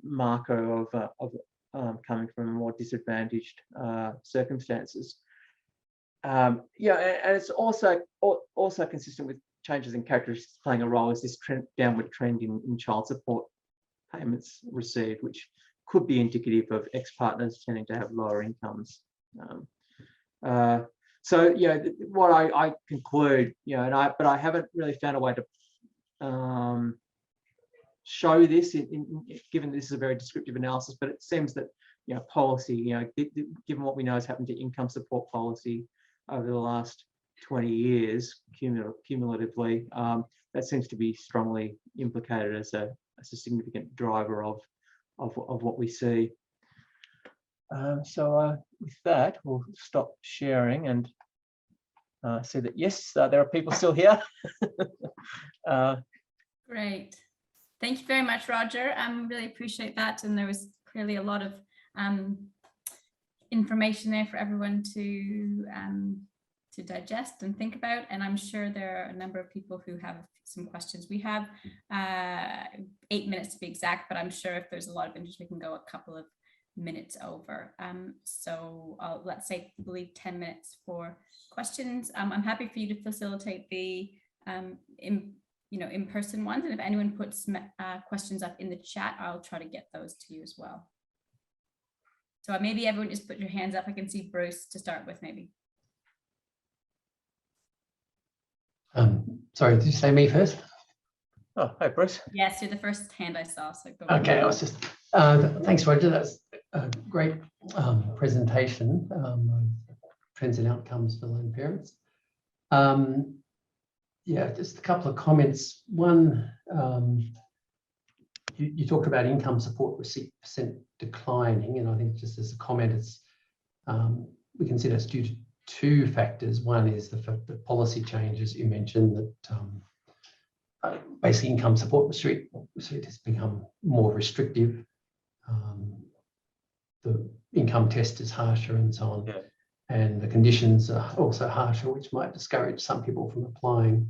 [SPEAKER 2] marker of coming from more disadvantaged circumstances. And it's also consistent with changes in characteristics playing a role as this downward trend in child support payments received, which could be indicative of ex-partners tending to have lower incomes. What I conclude, but I haven't really found a way to show this, given this is a very descriptive analysis, but it seems that policy, given what we know has happened to income support policy over the last 20 years cumulatively, that seems to be strongly implicated as a significant driver of what we see. With that, we'll stop sharing and see that yes, there are people still here.
[SPEAKER 1] Great. Thank you very much, Roger. Really appreciate that. And there was clearly a lot of information there for everyone to digest and think about. And I'm sure there are a number of people who have some questions. We have 8 minutes to be exact, but I'm sure if there's a lot of interest, we can go a couple of minutes over. Let's say, I believe 10 minutes for questions. I'm happy for you to facilitate the in-person ones. And if anyone puts questions up in the chat, I'll try to get those to you as well. So maybe everyone just put your hands up. I can see Bruce to start with, maybe.
[SPEAKER 4] Sorry, did you say me first?
[SPEAKER 2] Oh, hi, Bruce.
[SPEAKER 1] Yes, you're the first hand I saw. So go
[SPEAKER 4] Okay,
[SPEAKER 1] ahead.
[SPEAKER 4] I was just, thanks, Roger. That's a great presentation of trends and outcomes for lone parents. Just a couple of comments. One, you talked about income support receipt percent declining, and I think just as a comment, it's we consider it's due to two factors. One is the policy changes you mentioned, that basically income support receipt has become more restrictive. The income test is harsher and so on. Yeah. And the conditions are also harsher, which might discourage some people from applying.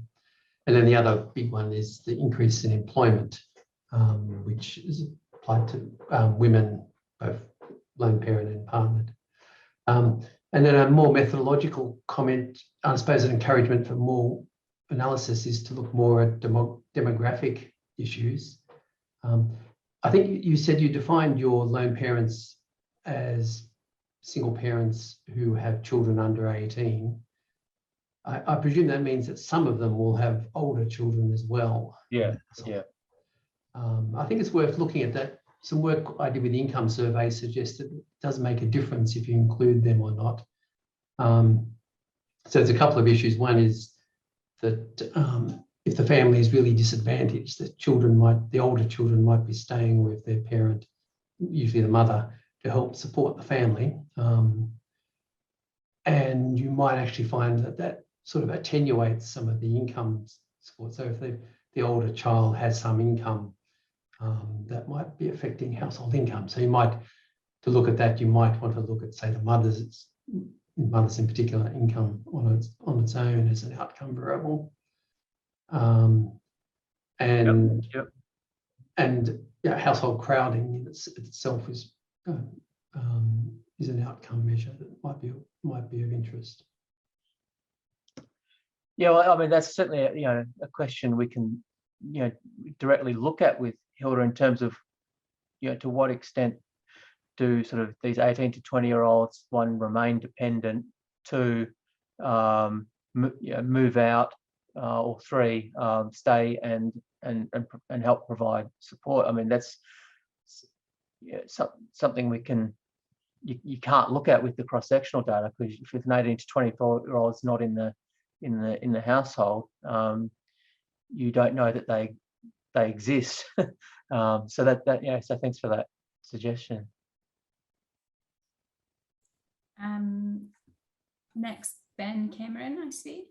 [SPEAKER 4] And then the other big one is the increase in employment, which is applied to women, both lone parent and partnered. And then a more methodological comment, I suppose an encouragement for more analysis is to look more at demographic issues. I think you said you defined your lone parents as single parents who have children under 18. I presume that means that some of them will have older children as well.
[SPEAKER 2] Yeah,
[SPEAKER 4] I think it's worth looking at that. Some work I did with the income survey suggests that it does make a difference if you include them or not. So there's a couple of issues. One is that if the family is really disadvantaged, the older children might be staying with their parent, usually the mother, to help support the family. And you might actually find that sort of attenuates some of the income support. So if the older child has some income, that might be affecting household income. So to look at that, you might want to look at, say, the mother's in particular income on its own as an outcome variable. And household crowding in itself is an outcome measure that might be of interest.
[SPEAKER 2] Yeah, well, I mean, that's certainly a question we can directly look at with Hilda in terms of to what extent do sort of these 18 to 20-year-olds, one, remain dependent, two, move out, or three, stay and help provide support. I mean, that's something we can you can't look at with the cross-sectional data, because if an 18 to 24-year-old is not in the household, you don't know that they exist. So so thanks for that suggestion.
[SPEAKER 1] Next, Ben Cameron, I see.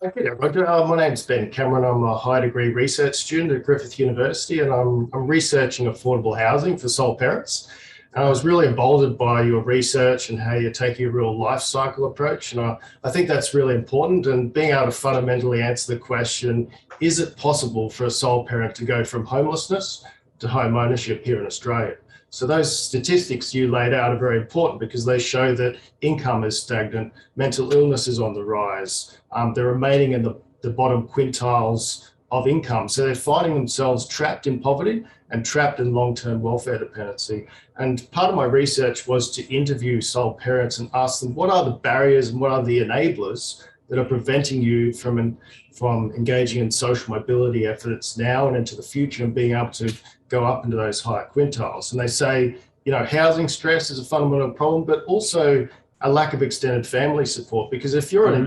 [SPEAKER 5] Okay, Roger. My name's Ben Cameron. I'm a high degree research student at Griffith University, and I'm researching affordable housing for sole parents. And I was really emboldened by your research and how you're taking a real life cycle approach. And I think that's really important, and being able to fundamentally answer the question, is it possible for a sole parent to go from homelessness to home ownership here in Australia? So those statistics you laid out are very important, because they show that income is stagnant, mental illness is on the rise, they're remaining in the bottom quintiles of income. So they're finding themselves trapped in poverty and trapped in long-term welfare dependency. And part of my research was to interview sole parents and ask them, what are the barriers and what are the enablers that are preventing you from engaging in social mobility efforts now and into the future, and being able to go up into those higher quintiles? And they say, housing stress is a fundamental problem, but also a lack of extended family support. Because if you're in a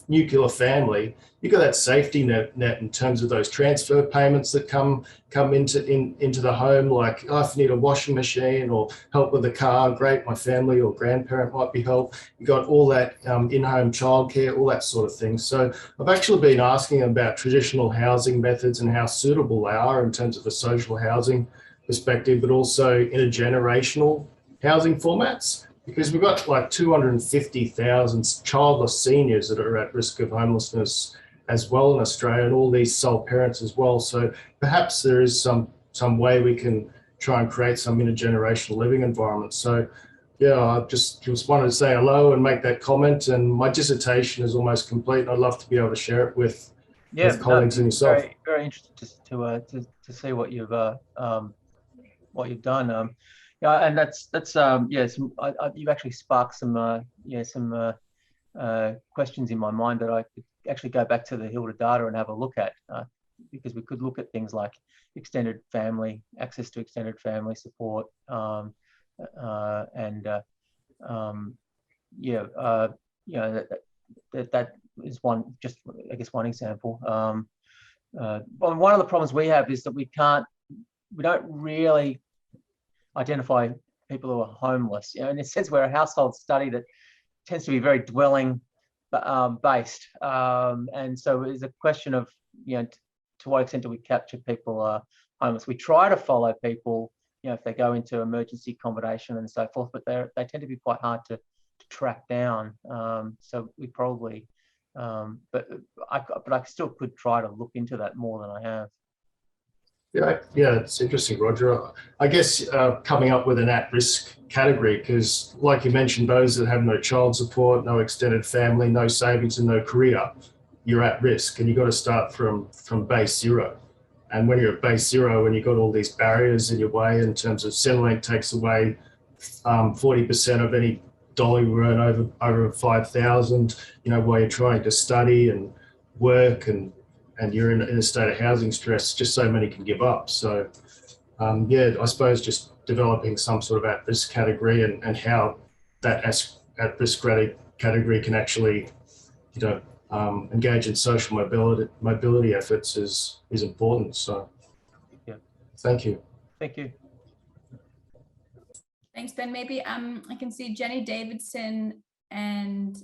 [SPEAKER 5] nuclear family, you've got that safety net in terms of those transfer payments that come into the home, like, oh, if you need a washing machine or help with the car, great, my family or grandparent might be help. You got all that in-home childcare, all that sort of thing. So I've actually been asking about traditional housing methods and how suitable they are in terms of a social housing perspective, but also intergenerational housing formats, because we've got like 250,000 childless seniors that are at risk of homelessness as well in Australia, and all these sole parents as well. So perhaps there is some way we can try and create some intergenerational living environments. So yeah, I just wanted to say hello and make that comment. And my dissertation is almost complete, and I'd love to be able to share it with colleagues and yourself.
[SPEAKER 2] Very, very interested to see what you've done. And that's you've actually sparked some questions in my mind that I could actually go back to the Hilda data and have a look at, because we could look at things like extended family, access to extended family support, that is one example. One of the problems we have is that we don't really identify people who are homeless. In a sense, we're a household study that tends to be very dwelling based, and so it's a question of to what extent do we capture people homeless. We try to follow people if they go into emergency accommodation and so forth, but they tend to be quite hard to track down. So we probably but I still could try to look into that more than I have.
[SPEAKER 5] Yeah, it's interesting, Roger. I guess coming up with an at-risk category, because like you mentioned, those that have no child support, no extended family, no savings and no career, you're at risk, and you've got to start from base zero. And when you're at base zero and you've got all these barriers in your way in terms of Centrelink takes away 40% of any dollar you earn over 5,000, while you're trying to study and work and you're in a state of housing stress, just so many can give up. So I suppose just developing some sort of at-risk category and how that at-risk category can actually, engage in social mobility efforts is important. So
[SPEAKER 2] yeah,
[SPEAKER 5] thank you.
[SPEAKER 2] Thank you.
[SPEAKER 1] Thanks, Ben. Maybe I can see Jenny Davidson and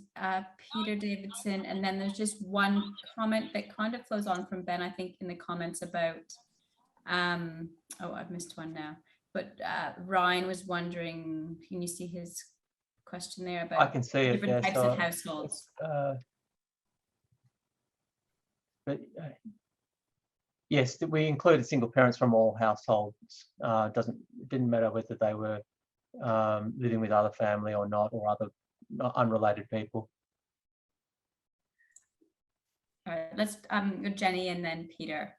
[SPEAKER 1] Peter Davidson, and then there's just one comment that kind of flows on from Ben, I think, in the comments about I've missed one now, but Ryan was wondering, can you see his question there about
[SPEAKER 2] I can see it,
[SPEAKER 1] different types of households?
[SPEAKER 2] Yes, we included single parents from all households. It didn't matter whether they were living with other family or not, or other unrelated people.
[SPEAKER 1] All right, let's go Jenny and then Peter,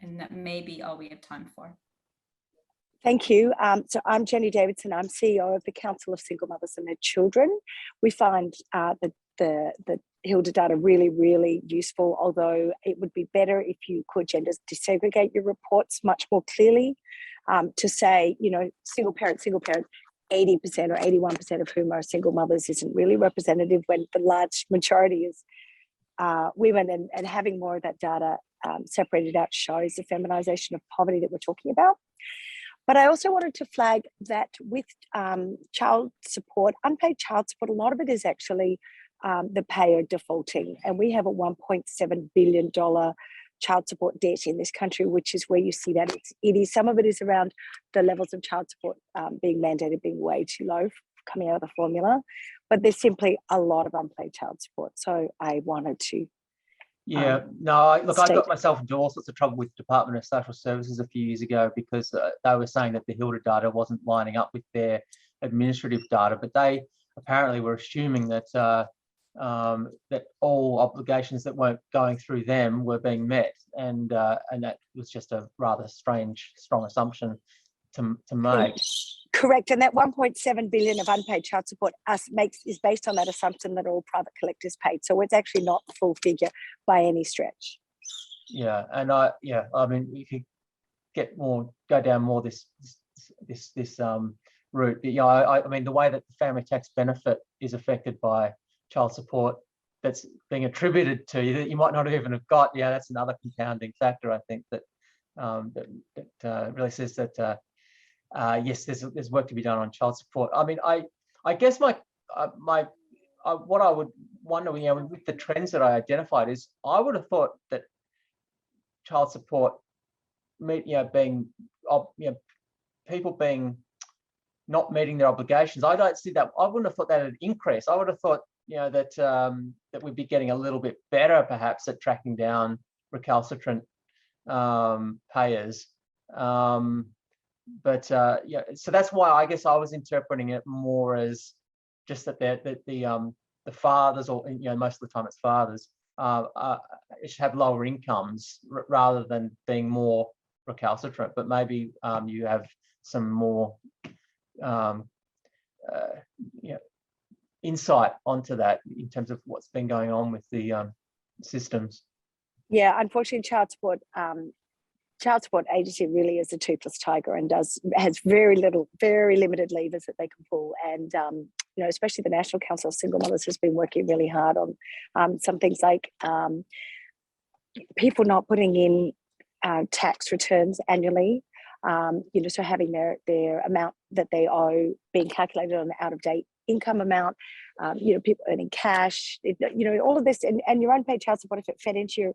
[SPEAKER 1] and that may be all we have time for.
[SPEAKER 6] Thank you. So I'm Jenny Davidson. I'm CEO of the Council of Single Mothers and Their Children. We find the HILDA data really, really useful, although it would be better if you could gender desegregate your reports much more clearly, to say, you know, single parent, 80% or 81% of whom are single mothers isn't really representative when the large majority is women, and having more of that data separated out shows the feminization of poverty that we're talking about. But I also wanted to flag that with child support, unpaid child support, a lot of it is actually the payer defaulting. And we have a $1.7 billion child support debt in this country, which is where you see that some of it is around the levels of child support being mandated, being way too low, coming out of the formula. But there's simply a lot of unpaid child support. So I wanted to
[SPEAKER 2] Yeah, no, look, I got myself into all sorts of trouble with Department of Social Services a few years ago because they were saying that the HILDA data wasn't lining up with their administrative data, but they apparently were assuming that that all obligations that weren't going through them were being met, and that was just a rather strong assumption to make.
[SPEAKER 6] Correct, and that 1.7 billion of unpaid child support is based on that assumption that all private collectors paid. So it's actually not the full figure by any stretch.
[SPEAKER 2] Yeah, and I mean, we could go down more this route. But, I mean, the way that the family tax benefit is affected by child support that's being attributed to you that you might not even have got. Yeah, that's another compounding factor, I think, that really says that. Yes, there's work to be done on child support. I mean, I guess what I would wonder, with the trends that I identified, is I would have thought that child support, being people being not meeting their obligations. I don't see that. I wouldn't have thought that would increase. I would have thought, that we'd be getting a little bit better, perhaps, at tracking down recalcitrant payers. But so that's why I guess I was interpreting it more as just that the fathers, or most of the time it's fathers, should have lower incomes rather than being more recalcitrant. But maybe you have some more insight onto that in terms of what's been going on with the systems.
[SPEAKER 6] Yeah, unfortunately, child support agency really is a toothless tiger and has very limited levers that they can pull. And especially the National Council of Single Mothers has been working really hard on some things like people not putting in tax returns annually. So having their amount that they owe being calculated on an out-of-date income amount. People earning cash. All of this, and your unpaid child support, if it fed into your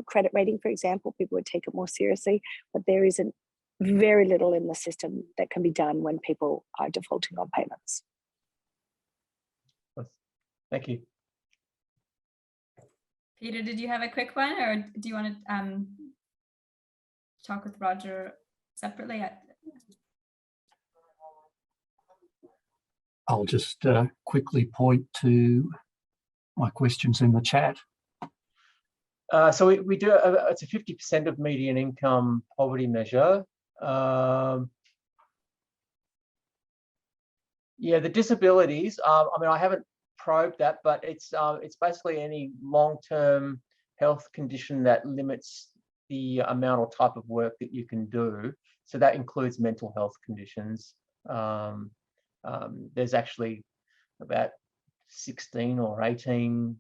[SPEAKER 6] credit rating, for example, people would take it more seriously. But there isn't very little in the system that can be done when people are defaulting on payments.
[SPEAKER 2] Thank you.
[SPEAKER 1] Peter, did you have a quick one, or do you want to talk with Roger separately?
[SPEAKER 7] I'll just quickly point to my questions in the chat.
[SPEAKER 2] So we do, it's a 50% of median income poverty measure. The disabilities, I mean, I haven't probed that, but it's basically any long-term health condition that limits the amount or type of work that you can do. So that includes mental health conditions. There's actually about 16 or 18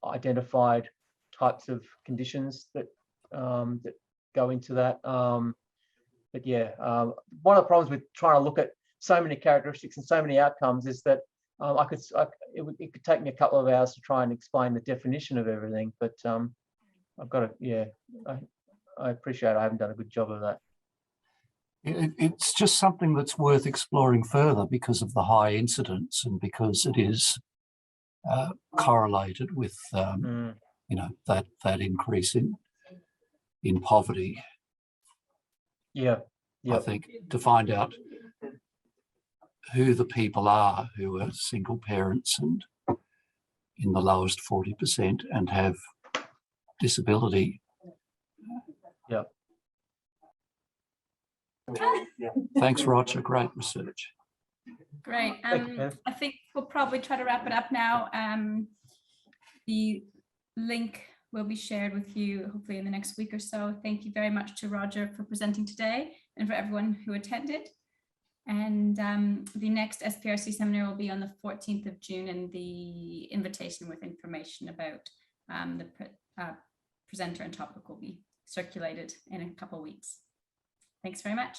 [SPEAKER 2] identified types of conditions that that go into that. But yeah, one of the problems with trying to look at so many characteristics and so many outcomes is that it could take me a couple of hours to try and explain the definition of everything. But I've got to, I appreciate I haven't done a good job of that.
[SPEAKER 7] It's just something that's worth exploring further because of the high incidence and because it is correlated with that increase in poverty.
[SPEAKER 2] Yeah.
[SPEAKER 7] I think to find out who the people are who are single parents and in the lowest 40% and have disability.
[SPEAKER 2] Yeah.
[SPEAKER 7] Thanks, Roger. Great research.
[SPEAKER 1] Great.
[SPEAKER 2] Thank you, Bev.
[SPEAKER 1] I think we'll probably try to wrap it up now. The link will be shared with you hopefully in the next week or so. Thank you very much to Roger for presenting today and for everyone who attended. And the next SPRC seminar will be on the 14th of June, and the invitation with information about the presenter and topic will be circulated in a couple of weeks. Thanks very much.